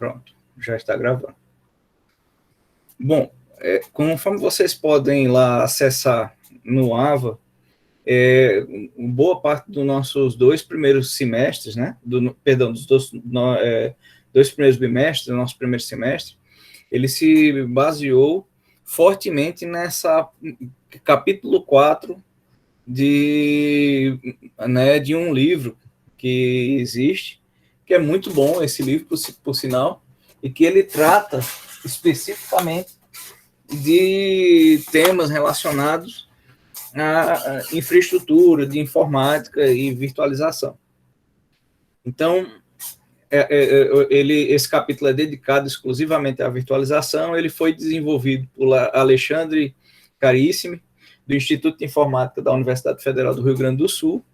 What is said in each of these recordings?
Pronto, já está gravando. Bom, conforme vocês podem lá acessar no AVA, boa parte dos nossos 2 primeiros semestres, né? Dos dois primeiros bimestres, do nosso primeiro semestre, ele se baseou fortemente nessa capítulo 4 de um livro que existe, que é muito bom esse livro, por sinal, e que ele trata especificamente de temas relacionados à infraestrutura de informática e virtualização. Então, esse capítulo é dedicado exclusivamente à virtualização. Ele foi desenvolvido por Alexandre Carissimi, do Instituto de Informática da Universidade Federal do Rio Grande do Sul,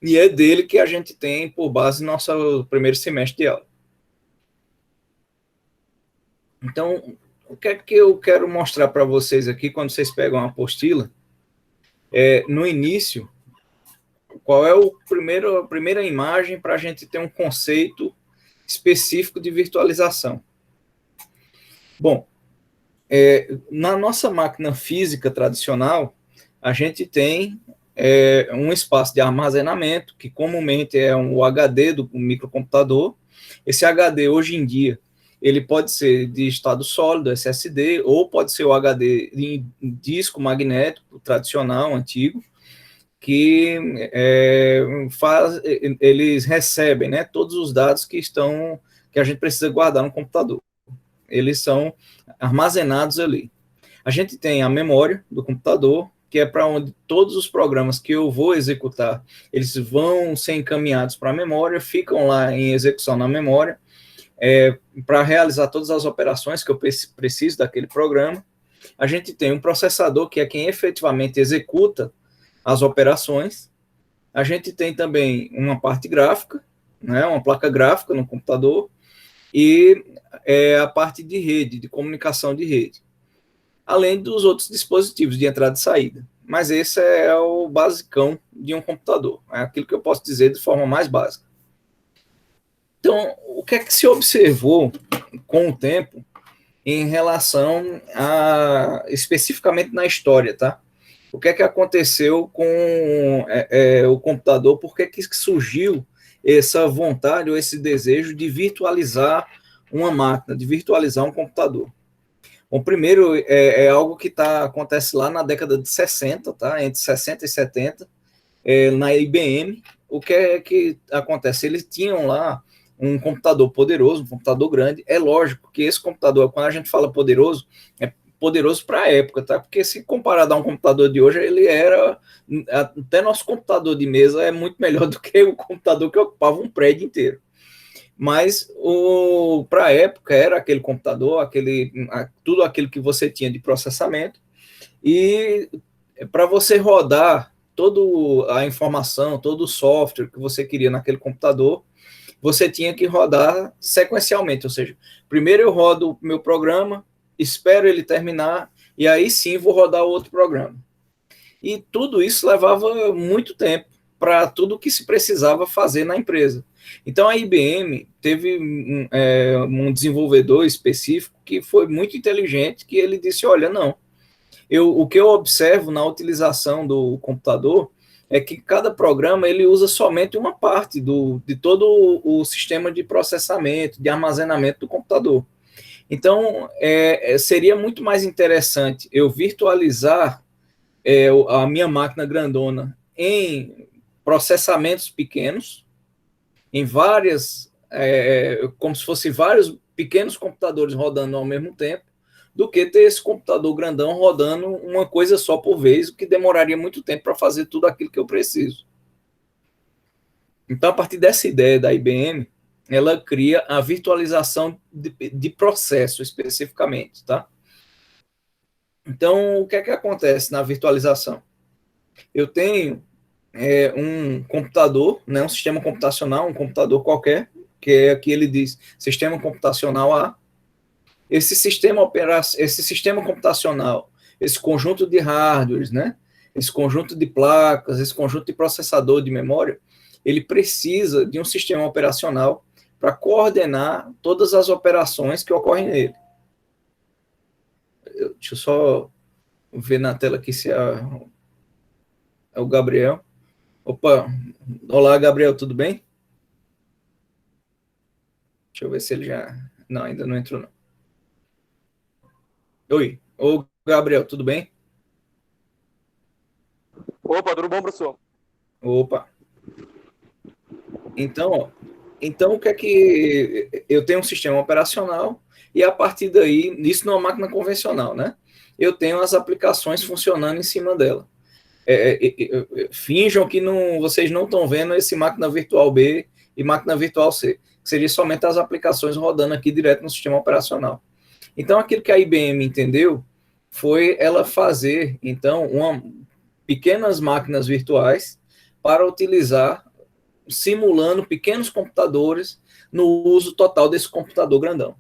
e é dele que a gente tem por base nosso primeiro semestre de aula. Então, o que é que eu quero mostrar para vocês aqui, quando vocês pegam a apostila, no início, qual é a primeira imagem para a gente ter um conceito específico de virtualização. Bom, na nossa máquina física tradicional, a gente tem um espaço de armazenamento, que comumente é o HD do microcomputador. Esse HD, hoje em dia, ele pode ser de estado sólido, SSD, ou pode ser o HD em disco magnético tradicional, antigo, que eles recebem, né, todos os dados que a gente precisa guardar no computador. Eles são armazenados ali. A gente tem a memória do computador, que é para onde todos os programas que eu vou executar, eles vão ser encaminhados para a memória, ficam lá em execução na memória, para realizar todas as operações que eu preciso daquele programa. A gente tem um processador, que é quem efetivamente executa as operações. A gente tem também uma parte gráfica, né, uma placa gráfica no computador, e a parte de rede, de comunicação de rede, além dos outros dispositivos de entrada e saída. Mas esse é o basicão de um computador, é aquilo que eu posso dizer de forma mais básica. Então, o que é que se observou com o tempo em relação especificamente na história, tá? O que é que aconteceu com o computador? Por que surgiu essa vontade ou esse desejo de virtualizar uma máquina, de virtualizar um computador? Bom, primeiro, algo que acontece lá na década de 60, tá? Entre 60 e 70, na IBM. O que é que acontece? Eles tinham lá um computador poderoso, um computador grande. É lógico que esse computador, quando a gente fala poderoso, é poderoso para a época, tá? Porque se comparado a um computador de hoje, ele era, até nosso computador de mesa é muito melhor do que o computador que ocupava um prédio inteiro. Mas para a época era aquele computador, tudo aquilo que você tinha de processamento, e para você rodar toda a informação, todo o software que você queria naquele computador, você tinha que rodar sequencialmente, ou seja, primeiro eu rodo o meu programa, espero ele terminar, e aí sim vou rodar outro programa. E tudo isso levava muito tempo para tudo que se precisava fazer na empresa. Então a IBM teve um desenvolvedor específico que foi muito inteligente, que ele disse, olha, não, o que eu observo na utilização do computador é que cada programa ele usa somente uma parte de todo o sistema de processamento, de armazenamento do computador. Então, seria muito mais interessante eu virtualizar a minha máquina grandona em processamentos pequenos, em várias, como se fossem vários pequenos computadores rodando ao mesmo tempo, do que ter esse computador grandão rodando uma coisa só por vez, o que demoraria muito tempo para fazer tudo aquilo que eu preciso. Então, a partir dessa ideia da IBM, ela cria a virtualização de processo, especificamente, tá? Então, o que é que acontece na virtualização? Eu tenho um computador, né, um sistema computacional, um computador qualquer, que é aqui ele diz sistema computacional A. Esse sistema computacional, esse conjunto de hardwares, né, esse conjunto de placas, esse conjunto de processador de memória, ele precisa de um sistema operacional para coordenar todas as operações que ocorrem nele. Deixa eu só ver na tela aqui se é o Gabriel. Opa, olá, Gabriel, tudo bem? Deixa eu ver se ele já... Não, ainda não entrou, não. Oi, ô Gabriel, tudo bem? Opa, tudo bom, professor? Opa. Então, o que é que... Eu tenho um sistema operacional e a partir daí, isso numa máquina convencional, né? Eu tenho as aplicações funcionando em cima dela. Finjam que vocês não estão vendo esse máquina virtual B e máquina virtual C, que seria somente as aplicações rodando aqui direto no sistema operacional. Então, aquilo que a IBM entendeu foi ela fazer, então, pequenas máquinas virtuais para utilizar, simulando pequenos computadores no uso total desse computador grandão.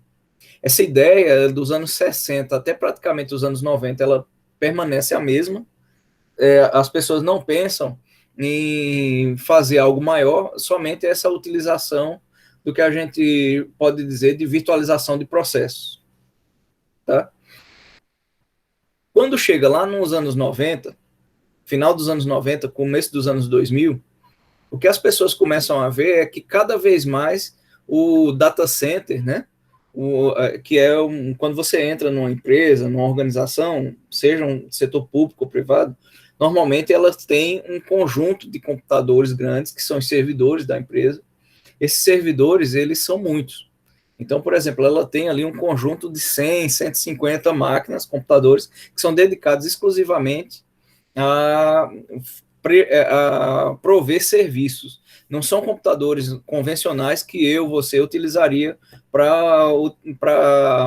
Essa ideia dos anos 60 até praticamente os anos 90, ela permanece a mesma. As pessoas não pensam em fazer algo maior, somente essa utilização do que a gente pode dizer de virtualização de processos. Tá? Quando chega lá nos anos 90, final dos anos 90, começo dos anos 2000, o que as pessoas começam a ver é que cada vez mais o data center, né, que é quando você entra numa empresa, numa organização, seja um setor público ou privado, normalmente elas têm um conjunto de computadores grandes, que são os servidores da empresa. Esses servidores, eles são muitos. Então, por exemplo, ela tem ali um conjunto de 100, 150 máquinas, computadores, que são dedicados exclusivamente a prover serviços. Não são computadores convencionais que você utilizaria para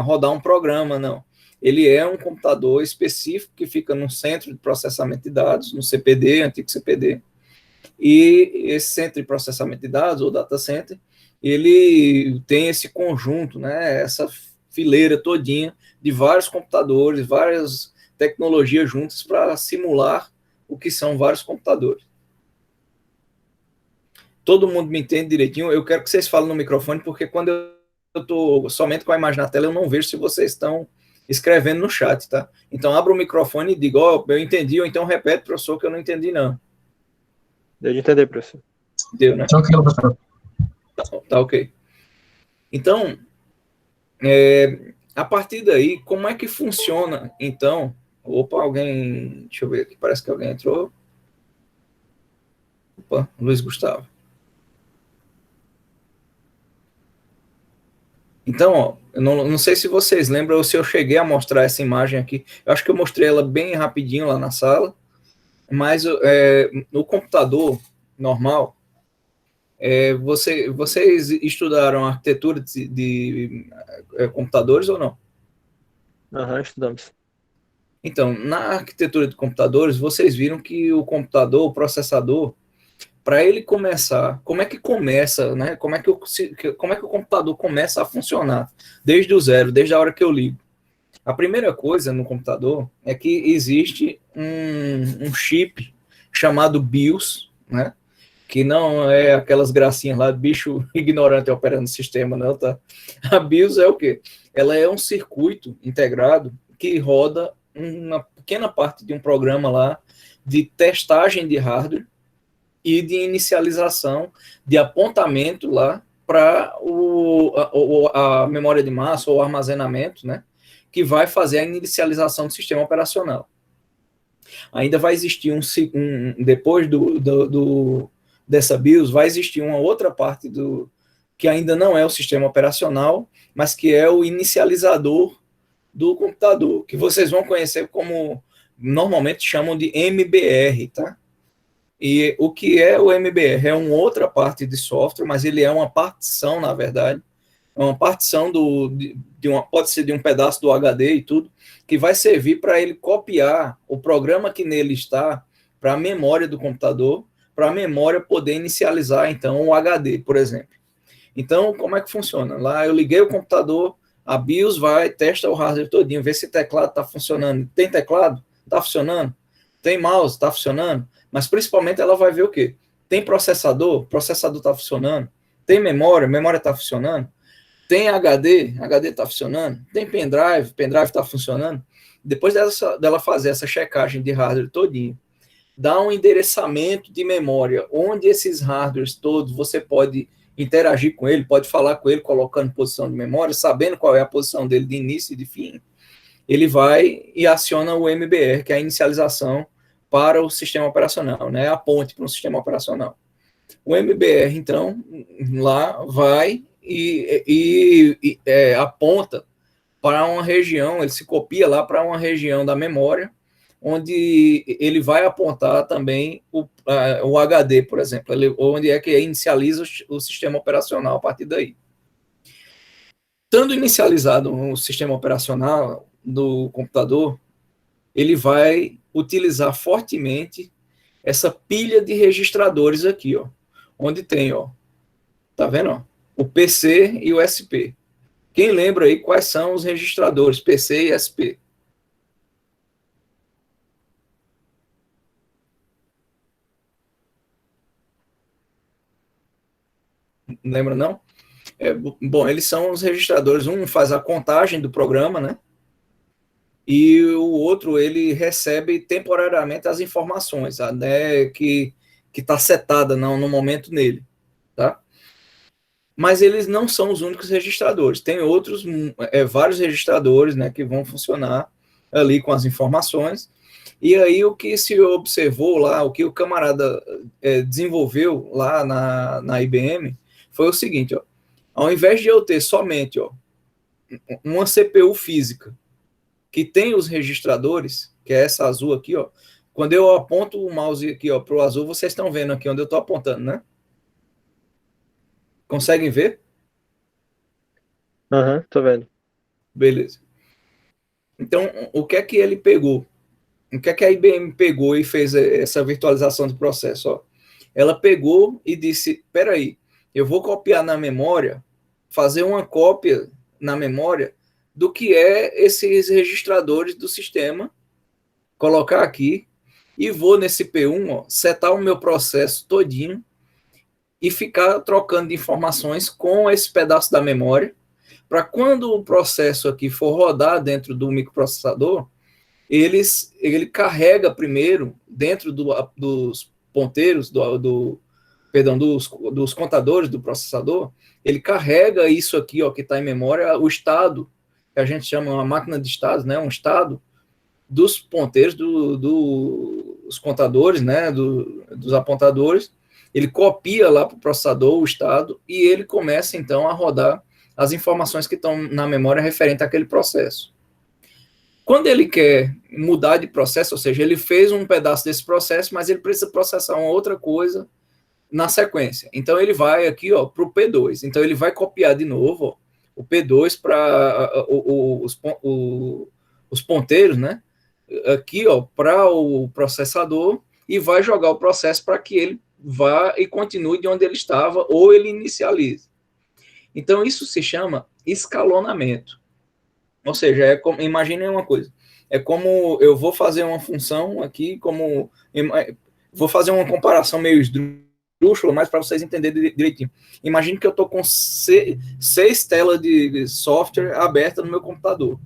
rodar um programa, não. Ele é um computador específico que fica no centro de processamento de dados, no CPD, antigo CPD. E esse centro de processamento de dados, ou data center, ele tem esse conjunto, né, essa fileira todinha de vários computadores, várias tecnologias juntas para simular o que são vários computadores. Todo mundo me entende direitinho? Eu quero que vocês falem no microfone, porque quando eu estou somente com a imagem na tela, eu não vejo se vocês estão escrevendo no chat, tá? Então, abra o microfone e diga, eu entendi, ou então repete, professor, que eu não entendi, não. Deu de entender, professor. Deu, né? Tranquilo, professor. Tá ok. Então, a partir daí, como é que funciona, então... Opa, alguém... Deixa eu ver aqui, parece que alguém entrou. Opa, Luiz Gustavo. Então, ó, eu não sei se vocês lembram ou se eu cheguei a mostrar essa imagem aqui. Eu acho que eu mostrei ela bem rapidinho lá na sala, mas no computador normal, vocês estudaram arquitetura de computadores ou não? Estudamos. Então, na arquitetura de computadores, vocês viram que o computador, o processador, para ele começar, como é que começa, né? Como é que o computador começa a funcionar? Desde o zero, desde a hora que eu ligo. A primeira coisa no computador é que existe um chip chamado BIOS, né? Que não é aquelas gracinhas lá, bicho ignorante operando o sistema, não, tá? A BIOS é o quê? Ela é um circuito integrado que roda uma pequena parte de um programa lá de testagem de hardware e de inicialização de apontamento lá para a memória de massa ou armazenamento, né, que vai fazer a inicialização do sistema operacional. Ainda vai existir depois dessa BIOS, vai existir uma outra parte que ainda não é o sistema operacional, mas que é o inicializador do computador, que vocês vão conhecer como, normalmente chamam de MBR, tá? E o que é o MBR? É uma outra parte de software, mas ele é uma partição, na verdade, é uma partição pode ser de um pedaço do HD e tudo, que vai servir para ele copiar o programa que nele está para a memória do computador, para a memória poder inicializar, então, o HD, por exemplo. Então, como é que funciona? Lá eu liguei o computador, a BIOS vai, testa o hardware todinho, vê se o teclado está funcionando. Tem teclado? Está funcionando. Tem mouse? Está funcionando. Mas, principalmente, ela vai ver o quê? Tem processador? O processador está funcionando. Tem memória, memória está funcionando. Tem HD, HD está funcionando. Tem pendrive, pendrive está funcionando. Depois dela fazer essa checagem de hardware todinho, dá um endereçamento de memória, onde esses hardwares todos você pode interagir com ele, pode falar com ele, colocando posição de memória, sabendo qual é a posição dele de início e de fim. Ele vai e aciona o MBR, que é a inicialização para o sistema operacional, né? A ponte para o sistema operacional. O MBR, então, lá vai e aponta para uma região, ele se copia lá para uma região da memória, onde ele vai apontar também o HD, por exemplo, onde é que inicializa o sistema operacional a partir daí. Estando inicializado o sistema operacional do computador, ele vai utilizar fortemente essa pilha de registradores aqui, ó, onde tem, ó, tá vendo, ó, o PC e o SP. Quem lembra aí quais são os registradores PC e SP? Não lembra não? Bom, eles são os registradores. Um faz a contagem do programa, né? E o outro ele recebe temporariamente as informações, né, que está setada no momento nele, tá? Mas eles não são os únicos registradores. Tem outros, vários registradores, né, que vão funcionar ali com as informações. E aí o que se observou lá, o que o camarada desenvolveu lá na IBM, foi o seguinte, ó, ao invés de eu ter somente, ó, uma CPU física que tem os registradores, que é essa azul aqui, ó, quando eu aponto o mouse aqui, ó, para o azul, vocês estão vendo aqui onde eu estou apontando, né? Conseguem ver? Aham, tô vendo. Beleza. Então, o que é que ele pegou? O que é que a IBM pegou e fez essa virtualização do processo? Ó? Ela pegou e disse, peraí, eu vou copiar na memória, fazer uma cópia na memória do que é esses registradores do sistema, colocar aqui, e vou nesse P1, ó, setar o meu processo todinho e ficar trocando de informações com esse pedaço da memória, para quando o processo aqui for rodar dentro do microprocessador, ele carrega primeiro dentro dos ponteiros, perdão, dos contadores do processador, ele carrega isso aqui, ó, que está em memória, o estado, que a gente chama uma máquina de estados, né, um estado dos ponteiros, dos contadores, né, dos apontadores, ele copia lá para o processador o estado e ele começa então a rodar as informações que estão na memória referente àquele processo. Quando ele quer mudar de processo, ou seja, ele fez um pedaço desse processo, mas ele precisa processar uma outra coisa na sequência. Então ele vai aqui, ó, para o P2. Então ele vai copiar de novo, ó, o P2 para os ponteiros, né? Aqui, ó, para o processador e vai jogar o processo para que ele vá e continue de onde ele estava ou ele inicialize. Então isso se chama escalonamento. Ou seja, imaginem uma coisa, é como eu vou fazer uma função aqui, vou fazer uma comparação meio esdrúxula, mas para vocês entenderem direitinho. Imagine que eu estou com 6 telas de software abertas no meu computador.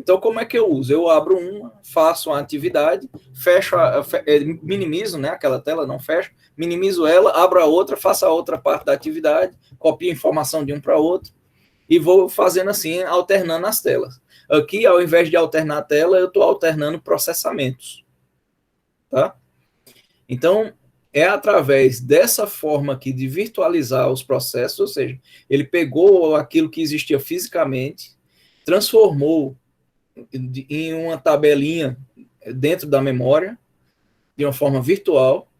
Então, como é que eu uso? Eu abro uma, faço uma atividade, fecho, minimizo, né, aquela tela, não fecho, minimizo ela, abro a outra, faço a outra parte da atividade, copio a informação de um para outro, e vou fazendo assim, alternando as telas. Aqui, ao invés de alternar a tela, eu estou alternando processamentos. Tá? Então, é através dessa forma aqui de virtualizar os processos, ou seja, ele pegou aquilo que existia fisicamente, transformou em uma tabelinha dentro da memória, de uma forma virtual,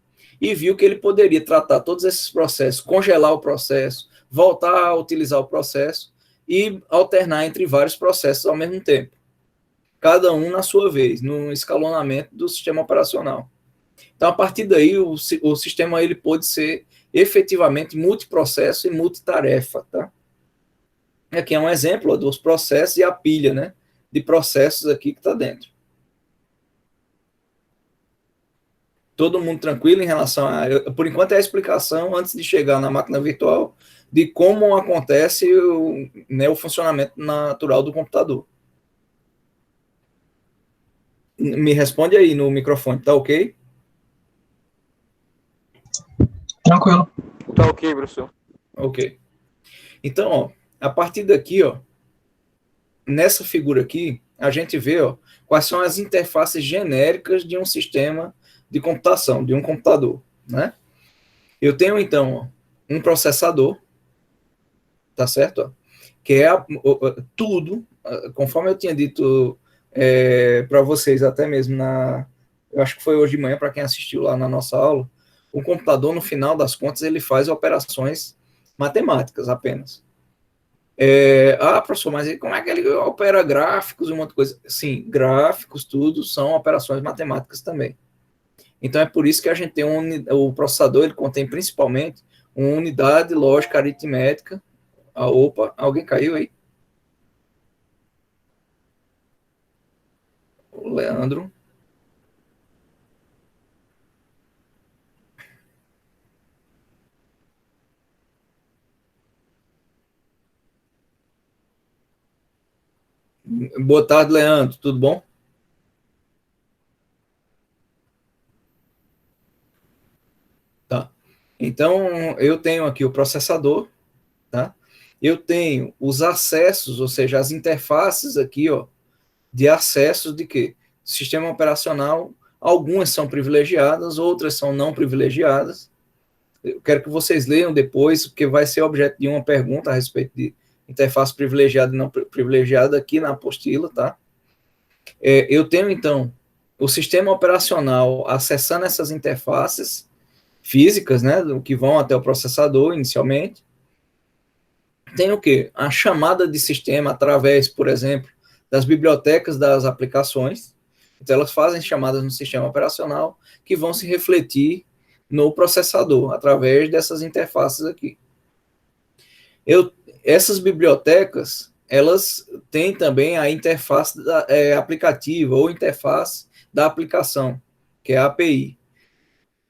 e viu que ele poderia tratar todos esses processos, congelar o processo, voltar a utilizar o processo, e alternar entre vários processos ao mesmo tempo, cada um na sua vez, no escalonamento do sistema operacional. Então, a partir daí, o sistema ele pode ser efetivamente multiprocesso e multitarefa. Tá? Aqui é um exemplo dos processos e a pilha, né, de processos aqui que está dentro. Todo mundo tranquilo em relação a... Por enquanto é a explicação, antes de chegar na máquina virtual, de como acontece o funcionamento natural do computador. Me responde aí no microfone, tá ok? Tranquilo. Tá ok, professor. Ok. Então, ó, a partir daqui, ó, nessa figura aqui, a gente vê, ó, quais são as interfaces genéricas de um sistema de computação, de um computador, né? Eu tenho, então, ó, um processador, tá certo? Ó, que é tudo, conforme eu tinha dito para vocês, até mesmo eu acho que foi hoje de manhã, para quem assistiu lá na nossa aula, o computador, no final das contas, ele faz operações matemáticas apenas. Professor, mas como é que ele opera gráficos e um monte de coisa? Sim, gráficos, tudo, são operações matemáticas também. Então, é por isso que a gente tem o processador, ele contém principalmente uma unidade lógica aritmética. Opa, alguém caiu aí? O Leandro. Boa tarde, Leandro. Tudo bom? Tá. Então, eu tenho aqui o processador, tá? Eu tenho os acessos, ou seja, as interfaces aqui, ó, de acessos de quê? Sistema operacional, algumas são privilegiadas, outras são não privilegiadas. Eu quero que vocês leiam depois, porque vai ser objeto de uma pergunta a respeito de interface privilegiada e não privilegiada aqui na apostila, tá? Eu tenho, então, o sistema operacional acessando essas interfaces físicas, né, que vão até o processador inicialmente. Tem o quê? A chamada de sistema através, por exemplo, das bibliotecas das aplicações. Então, elas fazem chamadas no sistema operacional que vão se refletir no processador, através dessas interfaces aqui. Essas bibliotecas, elas têm também a interface aplicativa, ou interface da aplicação, que é a API.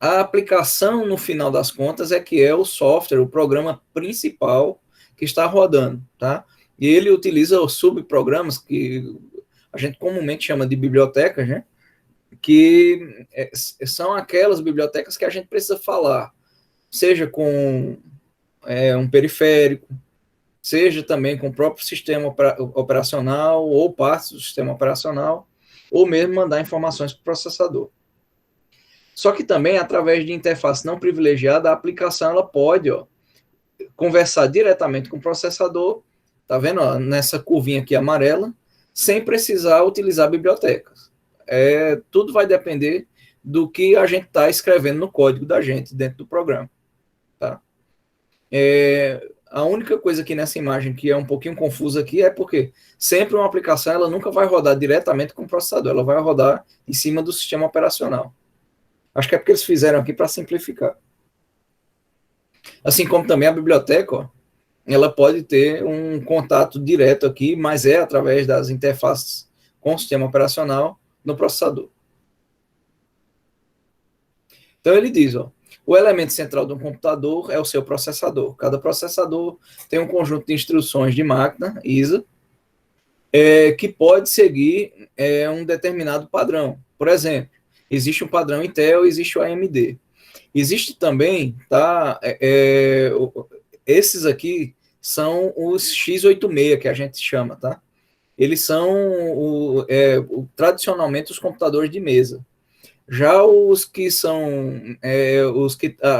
A aplicação, no final das contas, é que é o software, o programa principal que está rodando, tá? E ele utiliza os subprogramas que a gente comumente chama de bibliotecas, né? Que são aquelas bibliotecas que a gente precisa falar, seja com um periférico, seja também com o próprio sistema operacional ou partes do sistema operacional, ou mesmo mandar informações para o processador. Só que também, através de interface não privilegiada, a aplicação ela pode conversar diretamente com o processador, tá vendo? Ó, nessa curvinha aqui amarela, sem precisar utilizar bibliotecas. Tudo vai depender do que a gente está escrevendo no código da gente, dentro do programa. Tá? A única coisa aqui nessa imagem que é um pouquinho confusa aqui é porque sempre uma aplicação ela nunca vai rodar diretamente com o processador, ela vai rodar em cima do sistema operacional. Acho que é porque eles fizeram aqui para simplificar. Assim como também a biblioteca, ó, ela pode ter um contato direto aqui, mas é através das interfaces com o sistema operacional no processador. Então ele diz, ó, o elemento central do computador é o seu processador. Cada processador tem um conjunto de instruções de máquina, ISA, que pode seguir um determinado padrão. Por exemplo, existe um padrão Intel, existe o AMD. Existe também, tá? Esses aqui são os x86 que a gente chama, tá? Eles são tradicionalmente os computadores de mesa. Já os que são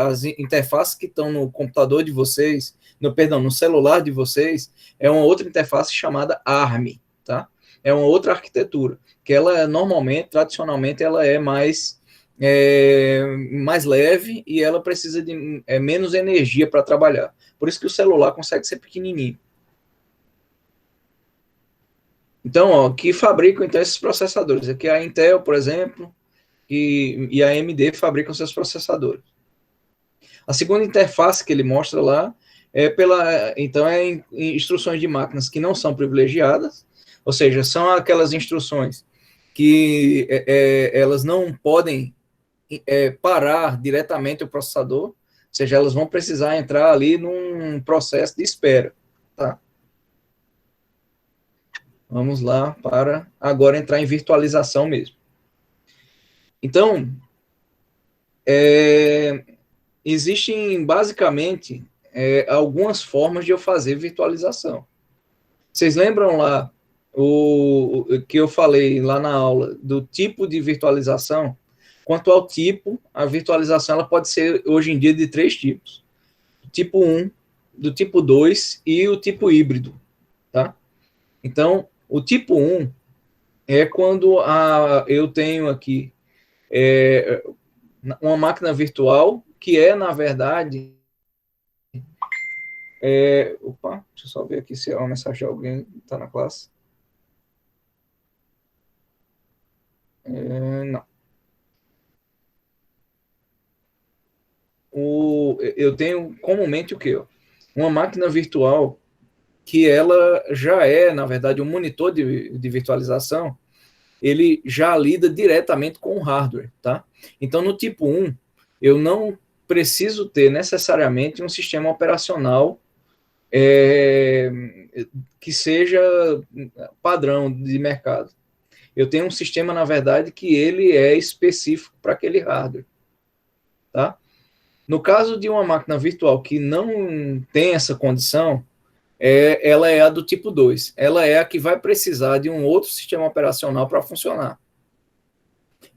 as interfaces que estão no computador de vocês, no celular de vocês, é uma outra interface chamada ARM, tá? É uma outra arquitetura, que ela normalmente, tradicionalmente, ela é mais leve e ela precisa de menos energia para trabalhar. Por isso que o celular consegue ser pequenininho. Então, ó, que fabricam então esses processadores. Aqui a Intel, por exemplo, e a AMD fabricam seus processadores. A segunda interface que ele mostra lá então em instruções de máquinas que não são privilegiadas, ou seja, são aquelas instruções que elas não podem parar diretamente o processador, ou seja, elas vão precisar entrar ali num processo de espera, tá? Vamos lá para agora entrar em virtualização mesmo. Então, existem basicamente algumas formas de eu fazer virtualização. Vocês lembram lá o que eu falei lá na aula do tipo de virtualização? Quanto ao tipo, a virtualização ela pode ser hoje em dia de 3 tipos. Tipo 1, do tipo 2 e o tipo híbrido, tá? Então, o tipo 1 é quando eu tenho aqui uma máquina virtual que é, na verdade, opa, deixa eu só ver aqui se é uma mensagem de alguém que está na classe. Não. Eu tenho comumente o quê? Uma máquina virtual que ela já é, na verdade, um monitor de virtualização, ele já lida diretamente com o hardware, tá? Então, no tipo 1, eu não preciso ter necessariamente um sistema operacional que seja padrão de mercado. Eu tenho um sistema, na verdade, que ele é específico para aquele hardware, tá? No caso de uma máquina virtual que não tem essa condição, ela é a do tipo 2. Ela é a que vai precisar de um outro sistema operacional para funcionar.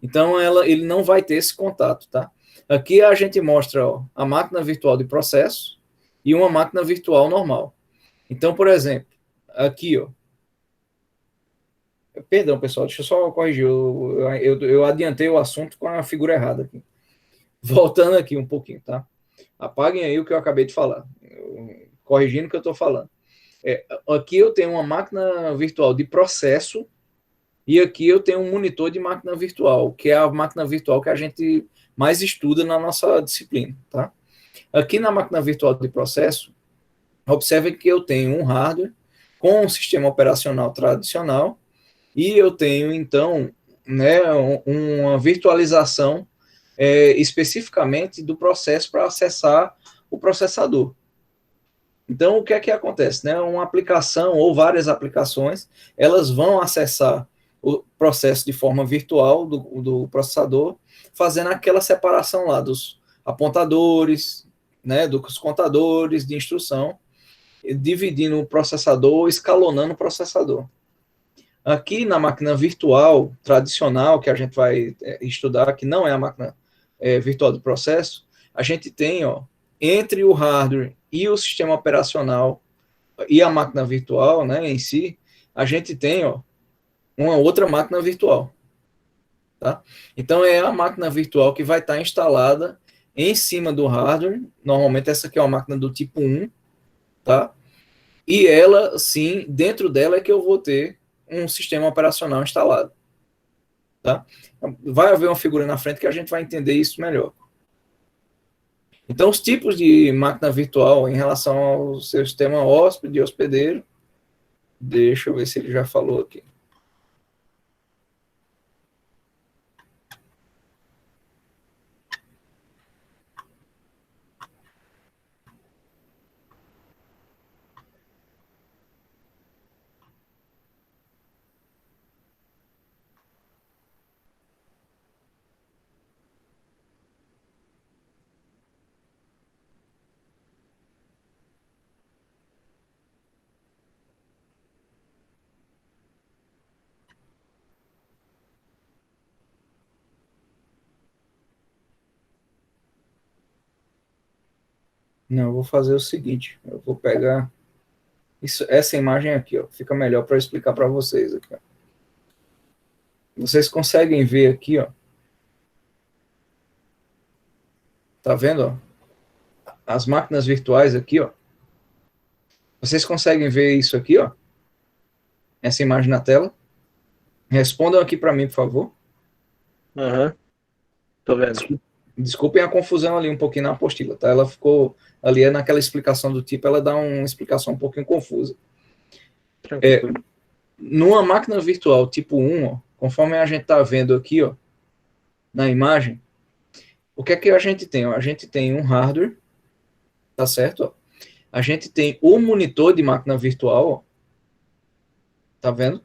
Então, ele não vai ter esse contato, tá? Aqui a gente mostra a máquina virtual de processo e uma máquina virtual normal. Então, por exemplo, aqui, perdão, pessoal, deixa eu só corrigir. Eu adiantei o assunto com a figura errada aqui. Voltando aqui um pouquinho, tá? Apaguem aí o que eu acabei de falar. Corrigindo o que eu estou falando. Aqui eu tenho uma máquina virtual de processo e aqui eu tenho um monitor de máquina virtual, que é a máquina virtual que a gente mais estuda na nossa disciplina, tá? Aqui na máquina virtual de processo, observe que eu tenho um hardware com um sistema operacional tradicional e eu tenho, então, né, uma virtualização especificamente do processo para acessar o processador. Então, o que é que acontece? Né? Uma aplicação ou várias aplicações, elas vão acessar o processo de forma virtual do processador, fazendo aquela separação lá dos apontadores, né, dos contadores de instrução, dividindo o processador, escalonando o processador. Aqui na máquina virtual tradicional, que a gente vai estudar, que não é a máquina virtual do processo, a gente tem, entre o hardware e o sistema operacional e a máquina virtual, né, em si, a gente tem, uma outra máquina virtual, tá? Então, é a máquina virtual que vai estar instalada em cima do hardware. Normalmente, essa aqui é uma máquina do tipo 1, tá? E ela, sim, dentro dela é que eu vou ter um sistema operacional instalado, tá? Vai haver uma figura na frente que a gente vai entender isso melhor. Então, os tipos de máquina virtual em relação ao seu sistema hóspede e hospedeiro, deixa eu ver se ele já falou aqui. Não, eu vou fazer o seguinte, eu vou pegar essa imagem aqui, fica melhor para explicar para vocês aqui. Vocês conseguem ver aqui, tá vendo, as máquinas virtuais aqui, Vocês conseguem ver isso aqui, essa imagem na tela? Respondam aqui para mim, por favor. Aham. Tô vendo. Desculpem a confusão ali um pouquinho na apostila, tá? Ela ficou ali naquela explicação do tipo, ela dá uma explicação um pouquinho confusa. Tranquilo. Numa máquina virtual tipo 1, conforme a gente está vendo aqui, na imagem, O que é que a gente tem? A gente tem um hardware, tá certo? A gente tem o monitor de máquina virtual, ó, tá vendo?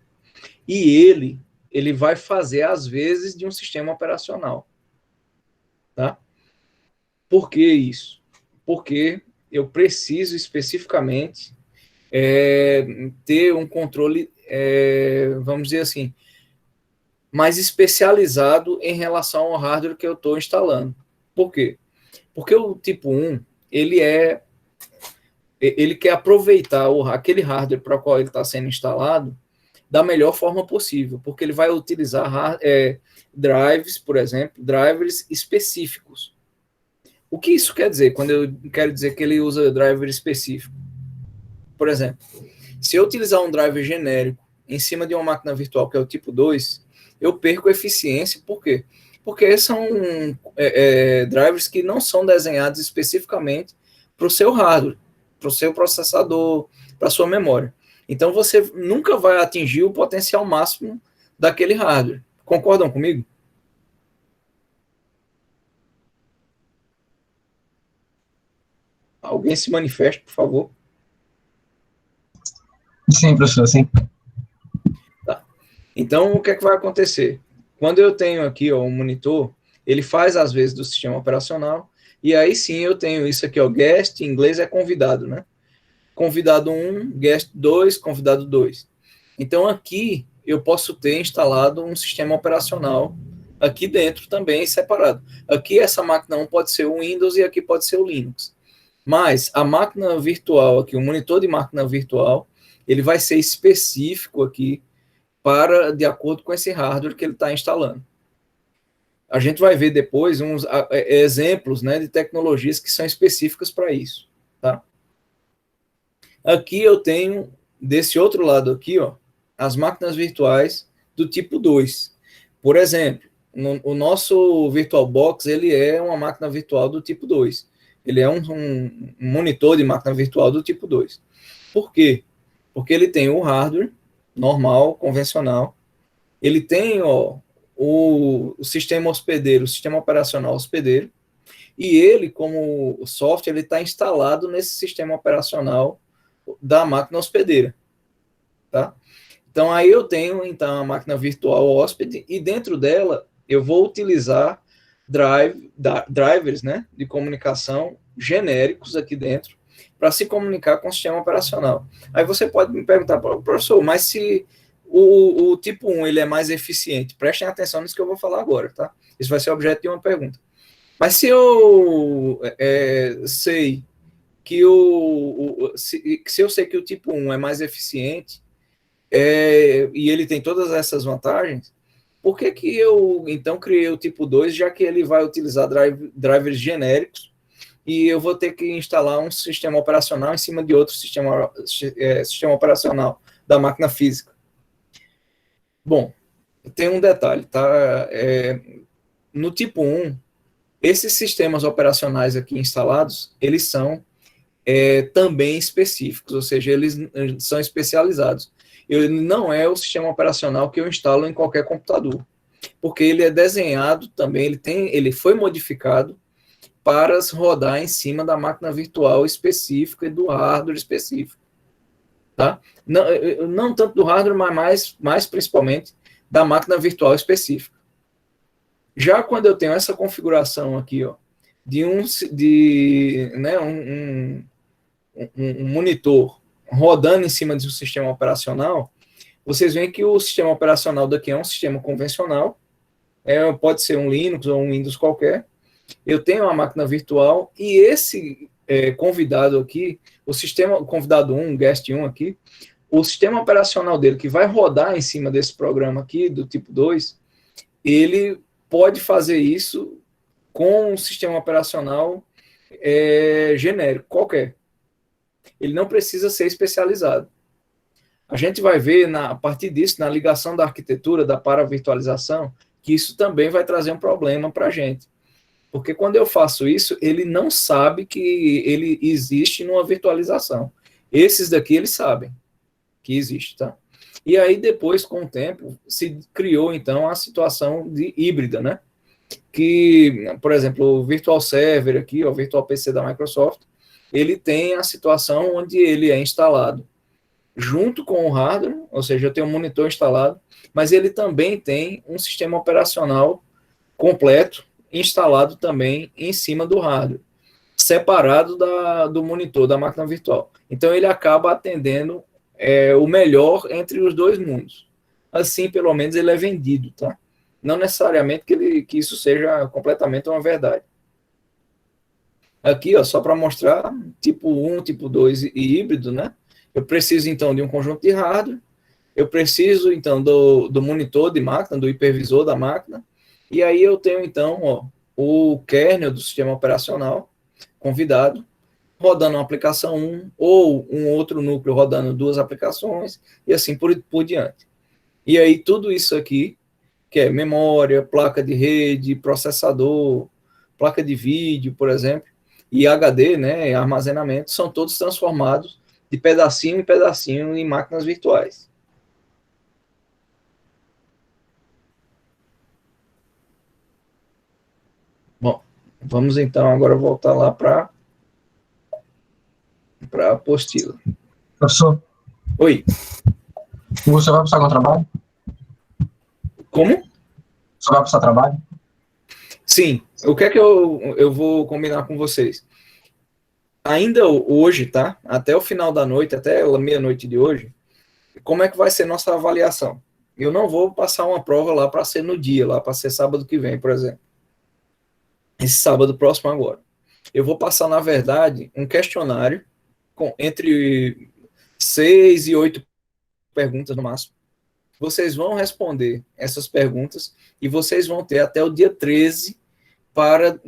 E ele vai fazer às vezes de um sistema operacional, tá? Por que isso? Porque eu preciso especificamente ter um controle, vamos dizer assim, mais especializado em relação ao hardware que eu estou instalando. Por quê? Porque o tipo 1, ele quer aproveitar aquele hardware para o qual ele está sendo instalado da melhor forma possível, porque ele vai utilizar drives, por exemplo, drivers específicos. O que isso quer dizer quando eu quero dizer que ele usa driver específico? Por exemplo, se eu utilizar um driver genérico em cima de uma máquina virtual que é o tipo 2, eu perco eficiência. Por quê? Porque são drivers que não são desenhados especificamente para o seu hardware, para o seu processador, para a sua memória. Então, você nunca vai atingir o potencial máximo daquele hardware. Concordam comigo? Alguém se manifeste, por favor. Sim, professor, sim. Tá. Então, o que é que vai acontecer? Quando eu tenho aqui um monitor, ele faz às vezes do sistema operacional, e aí sim eu tenho isso aqui, guest, em inglês é convidado, né? Convidado 1, guest 2, convidado 2. Então, aqui eu posso ter instalado um sistema operacional aqui dentro também, separado. Aqui essa máquina 1 pode ser o Windows e aqui pode ser o Linux. Mas a máquina virtual aqui, o monitor de máquina virtual, ele vai ser específico aqui de acordo com esse hardware que ele está instalando. A gente vai ver depois uns exemplos, né, de tecnologias que são específicas para isso, tá? Aqui eu tenho, desse outro lado aqui, ó, as máquinas virtuais do tipo 2. Por exemplo, o nosso VirtualBox, ele é uma máquina virtual do tipo 2. Ele é um monitor de máquina virtual do tipo 2. Por quê? Porque ele tem o hardware normal, convencional. Ele tem o sistema hospedeiro, o sistema operacional hospedeiro. E ele, como software, ele está instalado nesse sistema operacional da máquina hospedeira. Tá? Então, aí eu tenho então a máquina virtual hóspede e dentro dela eu vou utilizar drivers, né, de comunicação genéricos aqui dentro para se comunicar com o sistema operacional. Aí você pode me perguntar, professor, mas se o tipo 1 ele é mais eficiente, prestem atenção nisso que eu vou falar agora, tá? Isso vai ser objeto de uma pergunta. Mas se eu sei que se eu sei que o tipo 1 é mais eficiente, e ele tem todas essas vantagens, por que que eu, então, criei o tipo 2, já que ele vai utilizar drivers genéricos e eu vou ter que instalar um sistema operacional em cima de outro sistema operacional da máquina física? Bom, tem um detalhe, tá? No tipo 1, esses sistemas operacionais aqui instalados, eles são também específicos, ou seja, eles são especializados. Ele não é o sistema operacional que eu instalo em qualquer computador, porque ele é desenhado também, ele foi modificado para rodar em cima da máquina virtual específica e do hardware específico. Tá? Não tanto do hardware, mas mais principalmente da máquina virtual específica. Já quando eu tenho essa configuração aqui, ó, um monitor rodando em cima de um sistema operacional, vocês veem que o sistema operacional daqui é um sistema convencional, pode ser um Linux ou um Windows qualquer. Eu tenho uma máquina virtual e esse convidado aqui, convidado 1, guest 1 aqui, o sistema operacional dele que vai rodar em cima desse programa aqui, do tipo 2, ele pode fazer isso com um sistema operacional genérico, qualquer. Ele não precisa ser especializado. A gente vai ver, a partir disso, na ligação da arquitetura, da paravirtualização, que isso também vai trazer um problema para a gente. Porque quando eu faço isso, ele não sabe que ele existe numa virtualização. Esses daqui, eles sabem que existe, tá? E aí, depois, com o tempo, se criou, então, a situação de híbrida, né? que, por exemplo, o Virtual Server aqui, o Virtual PC da Microsoft, ele tem a situação onde ele é instalado junto com o hardware, ou seja, eu tenho um monitor instalado, mas ele também tem um sistema operacional completo instalado também em cima do hardware, separado do monitor da máquina virtual. Então, ele acaba atendendo o melhor entre os dois mundos. Assim, pelo menos, ele é vendido, tá? Não necessariamente que isso seja completamente uma verdade. Aqui, ó, só para mostrar, tipo 1, tipo 2 e híbrido, né? Eu preciso, então, de um conjunto de hardware, eu preciso, então, do monitor de máquina, do hipervisor da máquina, e aí eu tenho, então, ó, o kernel do sistema operacional convidado, rodando uma aplicação 1, ou um outro núcleo rodando duas aplicações, e assim por diante. E aí tudo isso aqui, que é memória, placa de rede, processador, placa de vídeo, por exemplo, e HD, né, armazenamento, são todos transformados de pedacinho em pedacinho em máquinas virtuais. Bom, vamos então agora voltar lá para a apostila. Professor, Oi. você vai passar com o trabalho? Como? Você vai passar trabalho? Sim. O que é que eu vou combinar com vocês? Ainda hoje, tá? Até o final da noite, até a meia-noite de hoje, como é que vai ser nossa avaliação? Eu não vou passar uma prova lá para ser no dia, lá para ser sábado que vem, por exemplo. Esse sábado próximo agora. Eu vou passar, na verdade, um questionário entre 6 e 8 perguntas no máximo. Vocês vão responder essas perguntas e vocês vão ter até o dia 13 para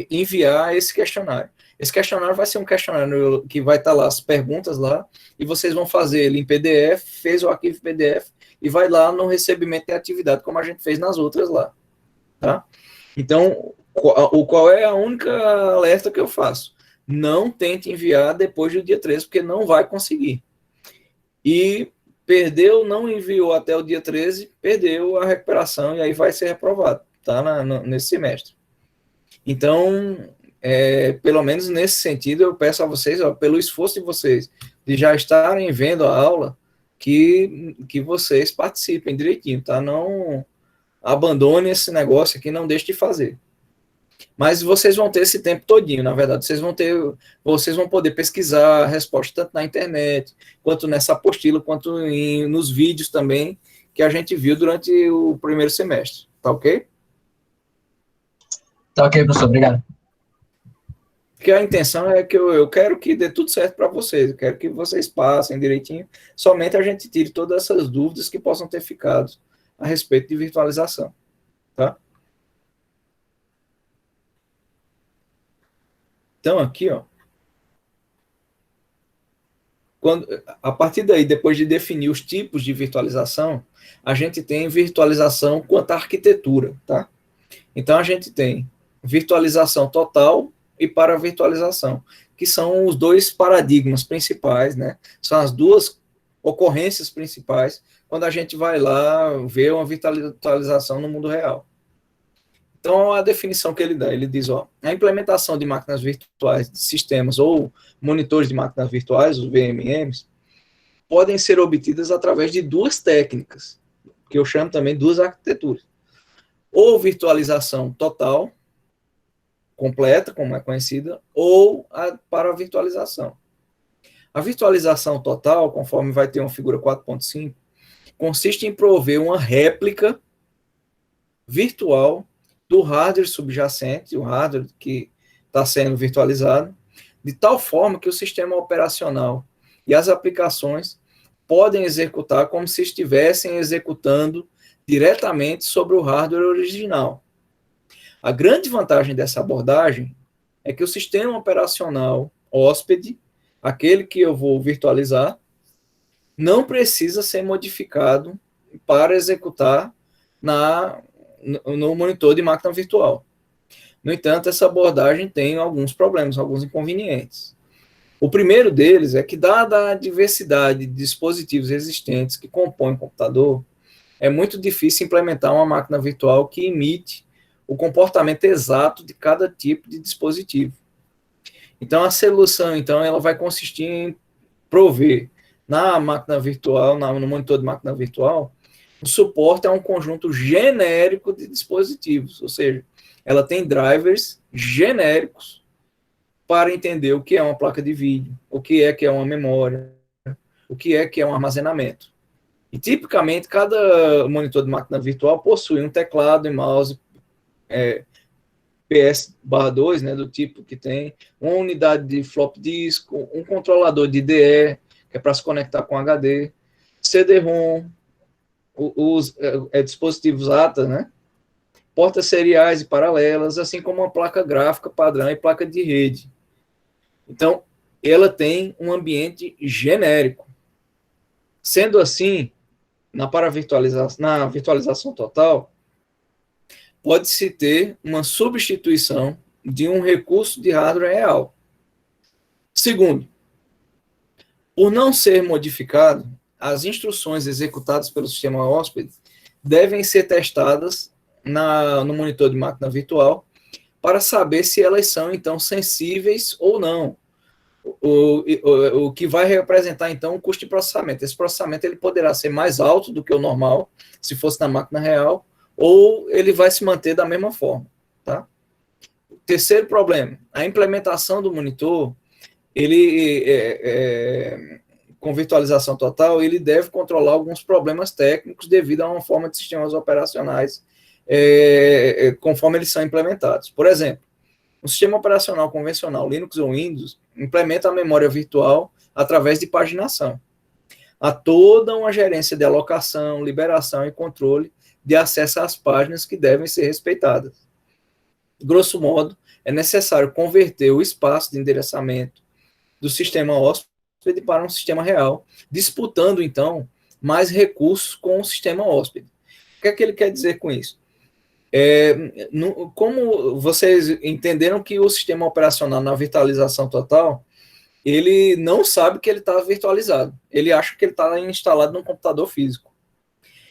enviar esse questionário. Esse questionário vai ser um questionário que vai estar lá as perguntas lá, e vocês vão fazer ele em PDF, fez o arquivo PDF, e vai lá no recebimento de atividade, como a gente fez nas outras lá. Tá? Então, qual é a única alerta que eu faço? Não tente enviar depois do dia 13, porque não vai conseguir. E perdeu, não enviou até o dia 13, perdeu a recuperação, e aí vai ser reprovado, tá? Nesse semestre. Então, pelo menos nesse sentido, eu peço a vocês, ó, pelo esforço de vocês, de já estarem vendo a aula, que vocês participem direitinho, tá? Não abandone esse negócio aqui, não deixe de fazer. Mas vocês vão ter esse tempo todinho, na verdade. Vocês vão poder pesquisar a resposta tanto na internet, quanto nessa apostila, quanto nos vídeos também, que a gente viu durante o primeiro semestre. Tá ok? Tá ok, professor. Obrigado. Porque a intenção é que eu quero que dê tudo certo para vocês, eu quero que vocês passem direitinho, somente a gente tire todas essas dúvidas que possam ter ficado a respeito de virtualização, tá? Então, aqui, ó, a partir daí, depois de definir os tipos de virtualização, a gente tem virtualização quanto à arquitetura, tá? Então, a gente tem virtualização total e paravirtualização, que são os dois paradigmas principais, né? São as duas ocorrências principais quando a gente vai lá ver uma virtualização no mundo real. Então, a definição que ele dá, ele diz, ó, a implementação de máquinas virtuais de sistemas ou monitores de máquinas virtuais, os VMMs, podem ser obtidas através de duas técnicas, que eu chamo também de duas arquiteturas. Ou virtualização total, completa, como é conhecida, ou a paravirtualização. A virtualização total, conforme vai ter uma figura 4.5, consiste em prover uma réplica virtual do hardware subjacente, o hardware que está sendo virtualizado, de tal forma que o sistema operacional e as aplicações podem executar como se estivessem executando diretamente sobre o hardware original. A grande vantagem dessa abordagem é que o sistema operacional hóspede, aquele que eu vou virtualizar, não precisa ser modificado para executar no monitor de máquina virtual. No entanto, essa abordagem tem alguns problemas, alguns inconvenientes. O primeiro deles é que, dada a diversidade de dispositivos existentes que compõem o computador, é muito difícil implementar uma máquina virtual que imite o comportamento exato de cada tipo de dispositivo. Então, a solução, então, ela vai consistir em prover na máquina virtual, no monitor de máquina virtual, o suporte a um conjunto genérico de dispositivos, ou seja, ela tem drivers genéricos para entender o que é uma placa de vídeo, o que é uma memória, o que é um armazenamento. E, tipicamente, cada monitor de máquina virtual possui um teclado e mouse PS/2, né, do tipo que tem, uma unidade de flop disk, um controlador de IDE, que é para se conectar com HD, CD-ROM, os dispositivos ATA, né, portas seriais e paralelas, assim como uma placa gráfica padrão e placa de rede. Então, ela tem um ambiente genérico. Sendo assim, na virtualização total, pode-se ter uma substituição de um recurso de hardware real. Segundo, por não ser modificado, as instruções executadas pelo sistema hóspede devem ser testadas no monitor de máquina virtual para saber se elas são, então, sensíveis ou não. O que vai representar, então, o custo de processamento. Esse processamento ele poderá ser mais alto do que o normal, se fosse na máquina real, ou ele vai se manter da mesma forma. Tá? Terceiro problema, a implementação do monitor, ele, com virtualização total, ele deve controlar alguns problemas técnicos devido a uma forma de sistemas operacionais conforme eles são implementados. Por exemplo, o sistema operacional convencional, Linux ou Windows, implementa a memória virtual através de paginação. Há toda uma gerência de alocação, liberação e controle de acesso às páginas que devem ser respeitadas. Grosso modo, é necessário converter o espaço de endereçamento do sistema hóspede para um sistema real, disputando, então, mais recursos com o sistema hóspede. O que é que ele quer dizer com isso? Como vocês entenderam que o sistema operacional na virtualização total, ele não sabe que ele está virtualizado. Ele acha que ele está instalado num computador físico.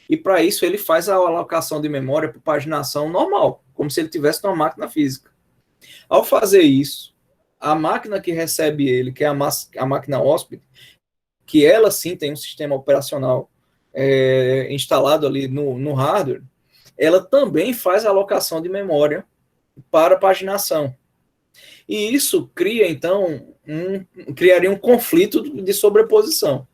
E para isso ele faz a alocação de memória por paginação normal, como se ele tivesse numa máquina física. Ao fazer isso, a máquina que recebe ele, que é a máquina hóspede, que ela sim tem um sistema operacional instalado ali no hardware, ela também faz a alocação de memória para paginação. E isso cria, então, criaria um conflito de sobreposição.